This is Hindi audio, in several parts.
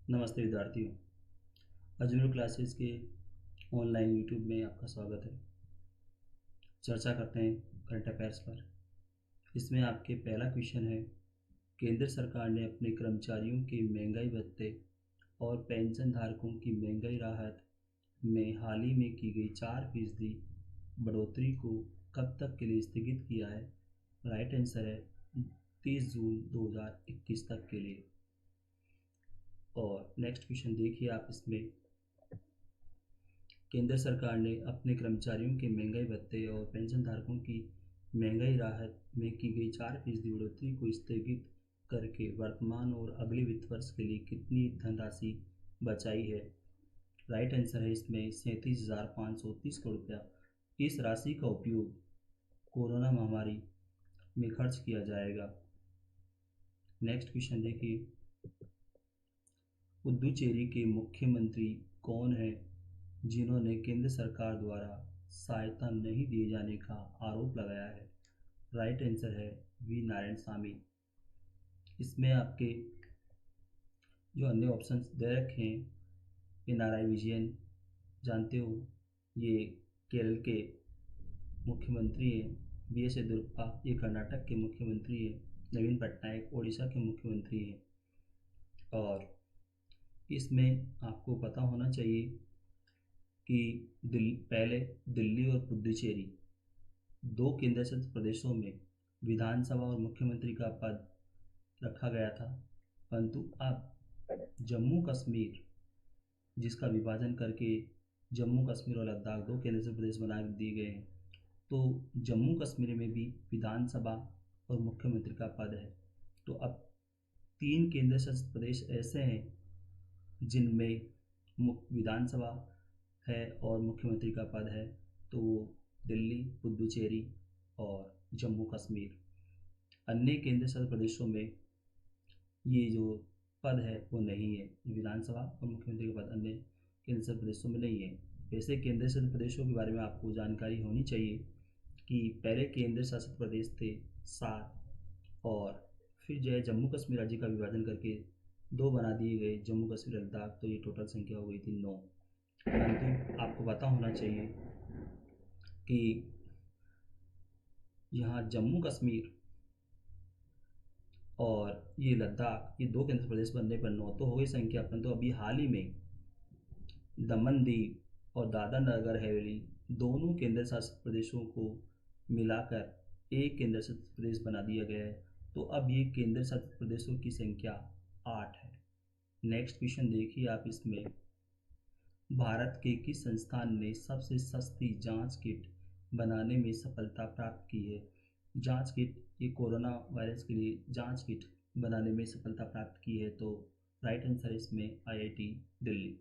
नमस्ते विद्यार्थियों। अजमेर क्लासेस के ऑनलाइन यूट्यूब में आपका स्वागत है। चर्चा करते हैं करंट अफेयर्स पर। इसमें आपके पहला क्वेश्चन है, केंद्र सरकार ने अपने कर्मचारियों के महंगाई भत्ते और पेंशन धारकों की महंगाई राहत में हाल ही में की गई 4% बढ़ोतरी को कब तक के लिए स्थगित किया है? राइट आंसर है 30 जून 2021 तक के लिए। और नेक्स्ट क्वेश्चन देखिए आप इसमें, केंद्र सरकार ने अपने कर्मचारियों के महंगाई भत्ते और पेंशनधारकों की महंगाई राहत में की गई 4% बढ़ोतरी को स्थगित करके वर्तमान और अगले वित्त वर्ष के लिए कितनी धनराशि बचाई है? राइट आंसर है इसमें 37,530 करोड़ रुपया। इस राशि का उपयोग कोरोना महामारी में खर्च किया जाएगा। नेक्स्ट क्वेश्चन देखिए, पुदुचेरी के मुख्यमंत्री कौन हैं जिन्होंने केंद्र सरकार द्वारा सहायता नहीं दिए जाने का आरोप लगाया है? राइट आंसर है वी नारायण स्वामी। इसमें आपके जो अन्य ऑप्शंस दे रखे हैं, पिनाराई विजयन जानते हो, ये केरल के मुख्यमंत्री हैं। बी एस येदियुरप्पा ये कर्नाटक के मुख्यमंत्री हैं। नवीन पटनायक उड़ीसा के मुख्यमंत्री हैं। और इसमें आपको पता होना चाहिए कि पहले दिल्ली और पुदुचेरी दो केंद्र शासित प्रदेशों में विधानसभा और मुख्यमंत्री का पद रखा गया था, परंतु अब जम्मू कश्मीर, जिसका विभाजन करके जम्मू कश्मीर और लद्दाख दो केंद्र शासित प्रदेश बना दिए गए हैं, तो जम्मू कश्मीर में भी विधानसभा और मुख्यमंत्री का पद है। तो अब 3 केंद्र शासित प्रदेश ऐसे हैं जिनमें विधानसभा है और मुख्यमंत्री का पद है, तो वो दिल्ली, पुदुचेरी और जम्मू कश्मीर। अन्य केंद्र शासित प्रदेशों में ये जो पद है वो नहीं है, विधानसभा और मुख्यमंत्री का पद अन्य केंद्र शासित प्रदेशों में नहीं है। वैसे केंद्र शासित प्रदेशों के बारे में आपको जानकारी होनी चाहिए कि पहले केंद्र शासित प्रदेश थे 7, और फिर जो है जम्मू कश्मीर राज्य का विभाजन करके 2 बना दिए गए, जम्मू कश्मीर लद्दाख, तो ये टोटल संख्या हो गई थी 9। परंतु आपको पता होना चाहिए कि यहाँ जम्मू कश्मीर और ये लद्दाख, ये 2 केंद्र प्रदेश बनने पर 9 तो हो गई संख्या। परंतु अभी हाल ही में दमन दीव और दादरा नगर हवेली दोनों केंद्र शासित प्रदेशों को मिलाकर एक केंद्र शासित प्रदेश बना दिया गया है। तो अब ये केंद्र शासित प्रदेशों की संख्या 8 है। नेक्स्ट क्वेश्चन देखिए आप इसमें, भारत के किस संस्थान ने सबसे सस्ती जांच किट बनाने में सफलता प्राप्त की है? जांच किट, ये कोरोना वायरस के लिए जांच किट बनाने में सफलता प्राप्त की है, तो राइट आंसर है इसमें आईआईटी दिल्ली।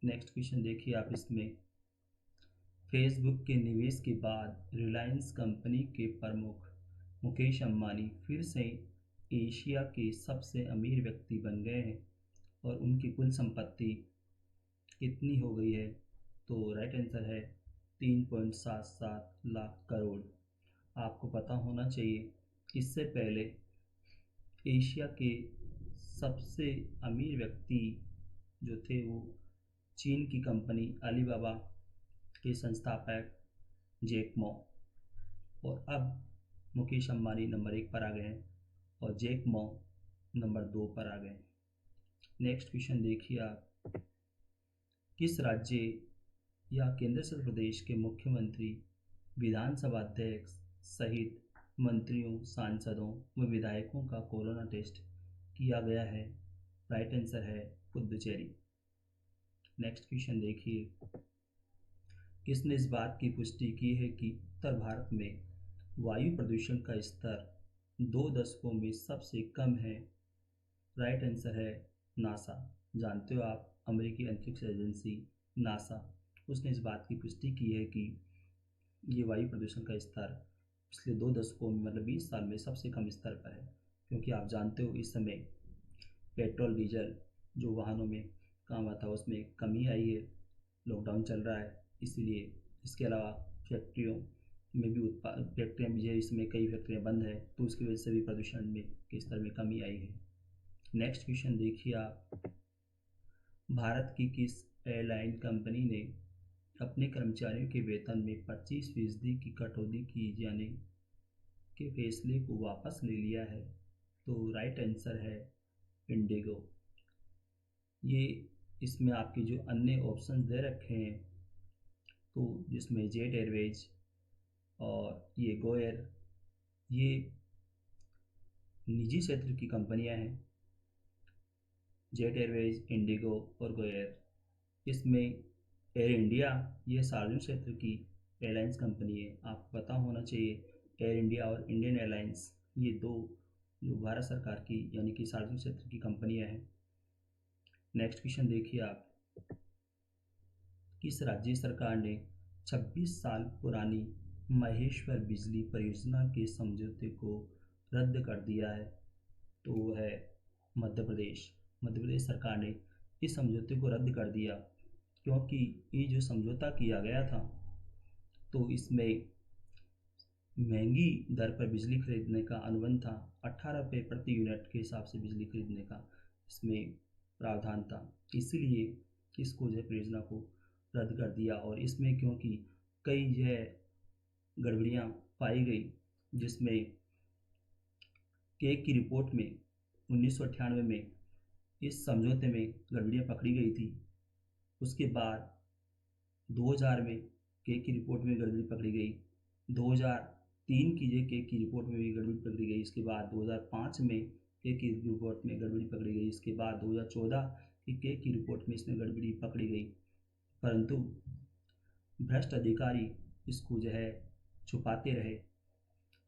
नेक्स्ट क्वेश्चन देखिए आप इसमें, फेसबुक के निवेश के बाद रिलायंस कंपनी के प्रमुख मुकेश अंबानी फिर से एशिया के सबसे अमीर व्यक्ति बन गए हैं और उनकी कुल संपत्ति कितनी हो गई है? तो राइट आंसर है 3.77 लाख करोड़। आपको पता होना चाहिए, इससे पहले एशिया के सबसे अमीर व्यक्ति जो थे वो चीन की कंपनी अलीबाबा के संस्थापक जैक मा, और अब मुकेश अंबानी नंबर 1 पर आ गए हैं और जैक मा नंबर 2 पर आ गए हैं। नेक्स्ट क्वेश्चन देखिए आप, किस राज्य या केंद्र शासित प्रदेश के मुख्यमंत्री, विधानसभा अध्यक्ष सहित मंत्रियों, सांसदों व विधायकों का कोरोना टेस्ट किया गया है? राइट आंसर है पुदुचेरी। नेक्स्ट क्वेश्चन देखिए, किसने इस बात की पुष्टि की है कि उत्तर भारत में वायु प्रदूषण का स्तर 2 दशकों में सबसे कम है? राइट आंसर है नासा। जानते हो आप, अमेरिकी अंतरिक्ष एजेंसी नासा, उसने इस बात की पुष्टि की है कि ये वायु प्रदूषण का स्तर पिछले 2 दशकों में, मतलब 20 साल में सबसे कम स्तर पर है। क्योंकि आप जानते हो इस समय पेट्रोल डीजल जो वाहनों में काम आता है उसमें कमी आई है, लॉकडाउन चल रहा है इसीलिए। इसके अलावा फैक्ट्रियों में भी फैक्ट्रियाँ भी जो है, इसमें कई फैक्ट्रियाँ बंद है, तो उसकी वजह से भी प्रदूषण में के स्तर में कमी आई है। नेक्स्ट क्वेश्चन देखिए आप, भारत की किस एयरलाइन कंपनी ने अपने कर्मचारियों के वेतन में 25% की कटौती की जाने के फैसले को वापस ले लिया है? तो राइट आंसर है इंडिगो। ये इसमें आपके जो अन्य ऑप्शन दे रखे हैं, तो जिसमें जेट एयरवेज और ये गो एयर, ये निजी क्षेत्र की कंपनियां हैं। जेट एयरवेज, इंडिगो और गो एयर। इसमें एयर इंडिया, ये सार्वजनिक क्षेत्र की एयरलाइंस कंपनी है। आपको पता होना चाहिए एयर इंडिया और इंडियन एयरलाइंस, ये दो जो भारत सरकार की यानी कि सार्वजनिक क्षेत्र की कंपनियां हैं। नेक्स्ट क्वेश्चन देखिए आप, किस राज्य सरकार ने 26 साल पुरानी महेश्वर बिजली परियोजना के समझौते को रद्द कर दिया है? तो वो है मध्य प्रदेश। मध्य प्रदेश सरकार ने इस समझौते को रद्द कर दिया क्योंकि ये जो समझौता किया गया था, तो इसमें महंगी दर पर बिजली खरीदने का अनुबंध था। 18 रुपये प्रति यूनिट के हिसाब से बिजली खरीदने का इसमें प्रावधान था। इसीलिए इसको जो है परियोजना को रद्द कर दिया। और इसमें क्योंकि कई जो है गड़बड़ियाँ पाई गई, जिसमें केक की रिपोर्ट में 1998 में इस समझौते में गड़बड़ियाँ पकड़ी गई थी। उसके बाद 2000 में केक की रिपोर्ट में गड़बड़ी पकड़ी गई। 2003 की जो केक की रिपोर्ट में भी गड़बड़ी पकड़ी गई। इसके बाद 2005 में केक की रिपोर्ट में गड़बड़ी पकड़ी गई। इसके बाद 2014 की केक की रिपोर्ट में इसमें गड़बड़ी पकड़ी गई, परंतु भ्रष्ट अधिकारी इसको जो है छुपाते रहे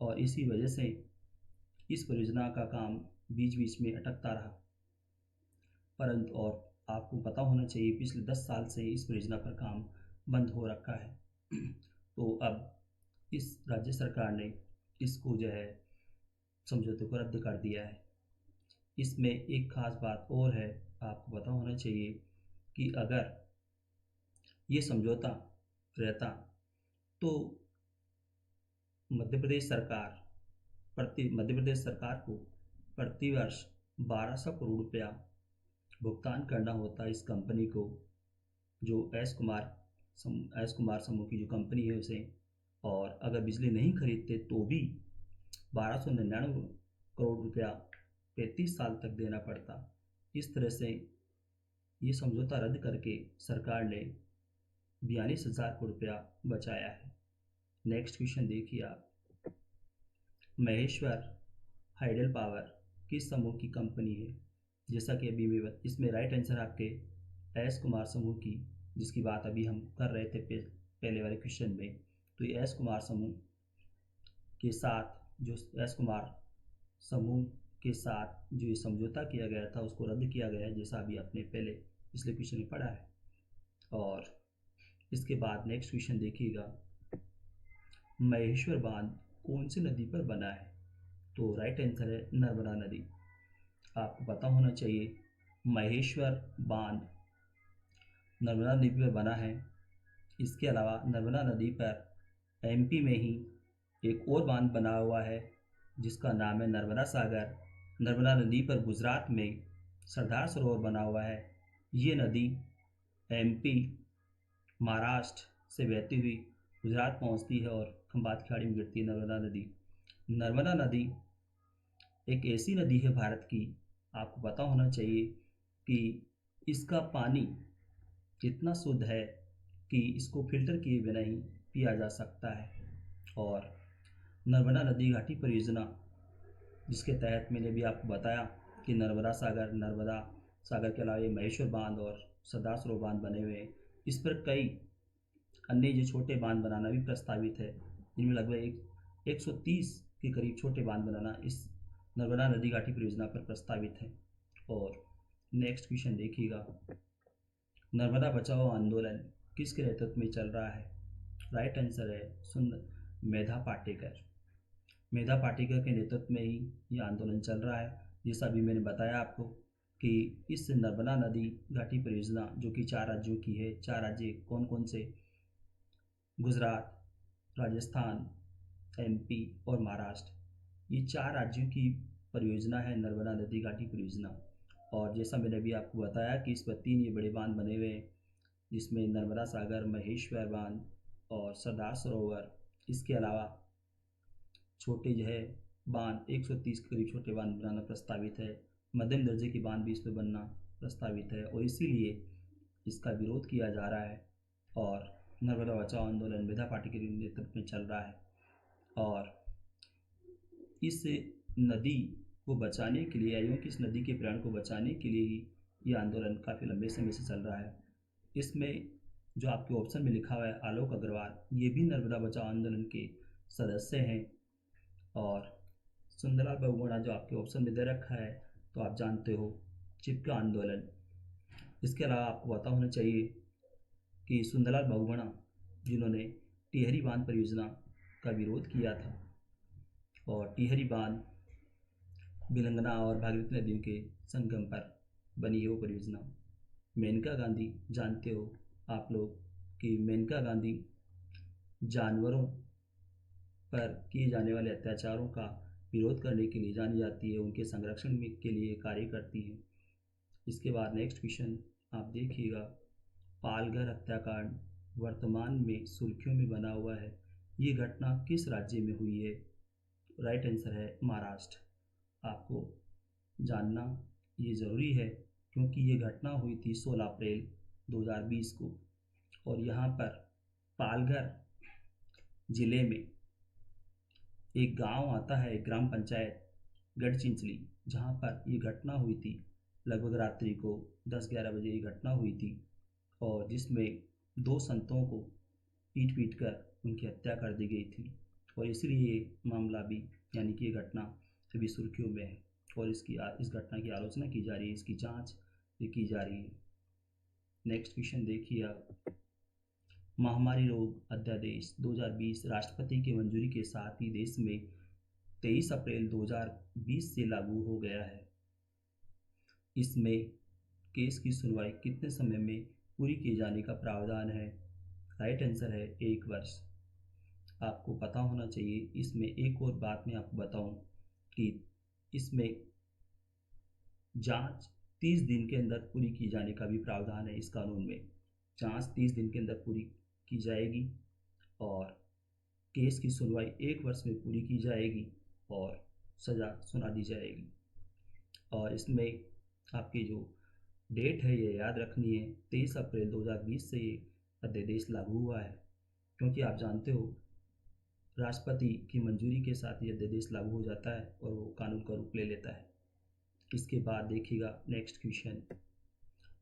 और इसी वजह से इस परियोजना का काम बीच बीच में अटकता रहा। परंतु और आपको पता होना चाहिए पिछले 10 साल से इस परियोजना पर काम बंद हो रखा है। तो अब इस राज्य सरकार ने इसको जो है समझौते को रद्द कर दिया है। इसमें एक खास बात और है, आपको पता होना चाहिए कि अगर ये समझौता रहता तो मध्य प्रदेश सरकार को प्रति वर्ष 1200 करोड़ रुपया भुगतान करना होता है इस कंपनी को, जो एस कुमार समूह की जो कंपनी है उसे। और अगर बिजली नहीं खरीदते तो भी 1299 करोड़ रुपया 35 साल तक देना पड़ता। इस तरह से ये समझौता रद्द करके सरकार ने 42,000 करोड़ रुपया बचाया है। नेक्स्ट क्वेश्चन देखिए आप, महेश्वर हाइडल पावर किस समूह की कंपनी है? जैसा कि अभी मैं इसमें राइट आंसर आपके एस कुमार समूह की, जिसकी बात अभी हम कर रहे थे पहले वाले क्वेश्चन में। तो ये एस कुमार समूह के साथ जो एस कुमार समूह के साथ जो ये समझौता किया गया था उसको रद्द किया गया है, जैसा अभी आपने पहले पिछले क्वेश्चन में पढ़ा है। और इसके बाद नेक्स्ट क्वेश्चन देखिएगा, महेश्वर बांध कौन सी नदी पर बना है? तो राइट आंसर है नर्मदा नदी। आपको पता होना चाहिए महेश्वर बांध नर्मदा नदी पर बना है। इसके अलावा नर्मदा नदी पर एमपी में ही एक और बांध बना हुआ है जिसका नाम है नर्मदा सागर। नर्मदा नदी पर गुजरात में सरदार सरोवर बना हुआ है। ये नदी एमपी, महाराष्ट्र से बहती हुई गुजरात पहुंचती है और खंबात की खाड़ी में गिरती है नर्मदा नदी। नर्मदा नदी एक ऐसी नदी है भारत की, आपको पता होना चाहिए कि इसका पानी इतना शुद्ध है कि इसको फिल्टर किए बिना ही पिया जा सकता है। और नर्मदा नदी घाटी परियोजना, जिसके तहत मैंने भी आपको बताया कि नर्मदा सागर के अलावा ये महेश्वर बांध और सरदार सरोवर बांध बने हुए हैं। इस पर कई अन्य जो छोटे बांध बनाना भी प्रस्तावित है, जिनमें लगभग 130 के करीब छोटे बांध बनाना इस नर्मदा नदी घाटी परियोजना पर प्रस्तावित है। और नेक्स्ट क्वेश्चन देखिएगा, नर्मदा बचाओ आंदोलन किसके नेतृत्व में चल रहा है? राइट आंसर है सुंदर मेधा पाटेकर। मेधा पाटेकर के नेतृत्व में ही ये आंदोलन चल रहा है। जैसा अभी मैंने बताया आपको कि इस नर्मदा नदी घाटी परियोजना जो कि 4 राज्यों की है, 4 राज्य कौन कौन से? गुजरात, राजस्थान, एमपी और महाराष्ट्र। ये 4 राज्यों की परियोजना है नर्मदा नदी घाटी परियोजना। और जैसा मैंने अभी आपको बताया कि इस पर 3 ये बड़े बांध बने हुए हैं, जिसमें नर्मदा सागर, महेश्वर बांध और सरदार सरोवर। इसके अलावा छोटे जो है बांध 130 के करीब छोटे बांध बनाना प्रस्तावित है। मध्यम दर्जे के बांध भी इस पर बनना प्रस्तावित है और इसीलिए इसका विरोध किया जा रहा है। और नर्मदा बचाओ आंदोलन मेधा पाटिल के नेतृत्व में चल रहा है और इस नदी को बचाने के लिए एवं इस नदी के प्राण को बचाने के लिए ही ये आंदोलन काफ़ी लंबे समय से चल रहा है। इसमें जो आपके ऑप्शन में लिखा हुआ है आलोक अग्रवाल, ये भी नर्मदा बचाओ आंदोलन के सदस्य हैं। और सुंदरलाल बहुगुणा जो आपके ऑप्शन में दे रखा है तो आप जानते हो चिपका आंदोलन। इसके अलावा आपको पता होना चाहिए कि सुंदरलाल बहुगुणा जिन्होंने टिहरी बांध परियोजना का विरोध किया था और टिहरी बांध बिलंगना और भागीरथी नदियों के संगम पर बनी है वो परियोजना। मेनका गांधी जानते हो आप लोग कि मेनका गांधी जानवरों पर किए जाने वाले अत्याचारों का विरोध करने के लिए जानी जाती है, उनके संरक्षण के लिए कार्य करती हैं। इसके बाद नेक्स्ट क्वेश्चन आप देखिएगा, पालघर हत्याकांड वर्तमान में सुर्खियों में बना हुआ है, ये घटना किस राज्य में हुई है? राइट आंसर है महाराष्ट्र। आपको जानना ये ज़रूरी है क्योंकि ये घटना हुई थी 16 अप्रैल 2020 को और यहाँ पर पालघर ज़िले में एक गांव आता है, ग्राम पंचायत गढ़चिंचली, जहाँ पर ये घटना हुई थी। लगभग रात्रि को 10-11 बजे ये घटना हुई थी और जिसमें 2 संतों को पीट पीट कर उनकी हत्या कर दी गई थी और इसलिए ये मामला भी यानी कि ये घटना अभी सुर्खियों में है और इस घटना की आलोचना की जा रही है, इसकी जांच भी की जा रही है। नेक्स्ट क्वेश्चन देखिए आप, महामारी रोग अध्यादेश 2020 राष्ट्रपति की मंजूरी के साथ ही देश में 23 अप्रैल 2020 से लागू हो गया है। इसमें केस की सुनवाई कितने समय में पूरी किए जाने का प्रावधान है? राइट आंसर है 1 वर्ष। आपको पता होना चाहिए। इसमें एक और बात मैं आपको बताऊं कि इसमें जांच 30 दिन के अंदर पूरी की जाने का भी प्रावधान है। इस कानून में जांच 30 दिन के अंदर पूरी की जाएगी और केस की सुनवाई 1 वर्ष में पूरी की जाएगी और सज़ा सुना दी जाएगी। और इसमें आपकी जो डेट है ये याद रखनी है, 23 अप्रैल 2020 से ये अध्यादेश लागू हुआ है क्योंकि आप जानते हो राष्ट्रपति की मंजूरी के साथ ये अध्यादेश लागू हो जाता है और वो कानून का रूप ले लेता है। इसके बाद देखिएगा नेक्स्ट क्वेश्चन,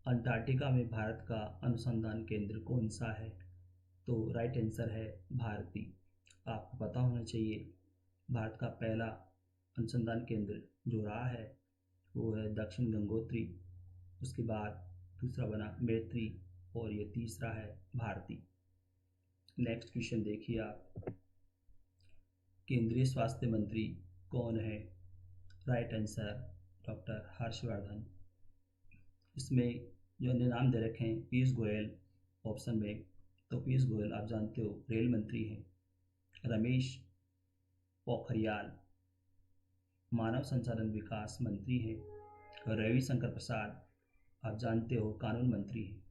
अंटार्कटिका में भारत का अनुसंधान केंद्र कौन सा है? तो राइट आंसर है भारती। आपको पता होना चाहिए भारत का पहला अनुसंधान केंद्र जो रहा है वो है दक्षिण गंगोत्री, उसके बाद दूसरा बना मैत्री और ये तीसरा है भारती। नेक्स्ट क्वेश्चन देखिए आप, केंद्रीय स्वास्थ्य मंत्री कौन है? Right answer doctor Harshvardhan. इसमें जो अन्य नाम दे रखे हैं पीयूष गोयल ऑप्शन में, तो पीयूष गोयल आप जानते हो रेल मंत्री हैं। रमेश पोखरियाल मानव संसाधन विकास मंत्री हैं और रविशंकर प्रसाद आप जानते हो कानून मंत्री हैं।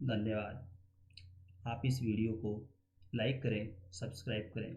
धन्यवाद। आप इस वीडियो को लाइक करें, सब्सक्राइब करें।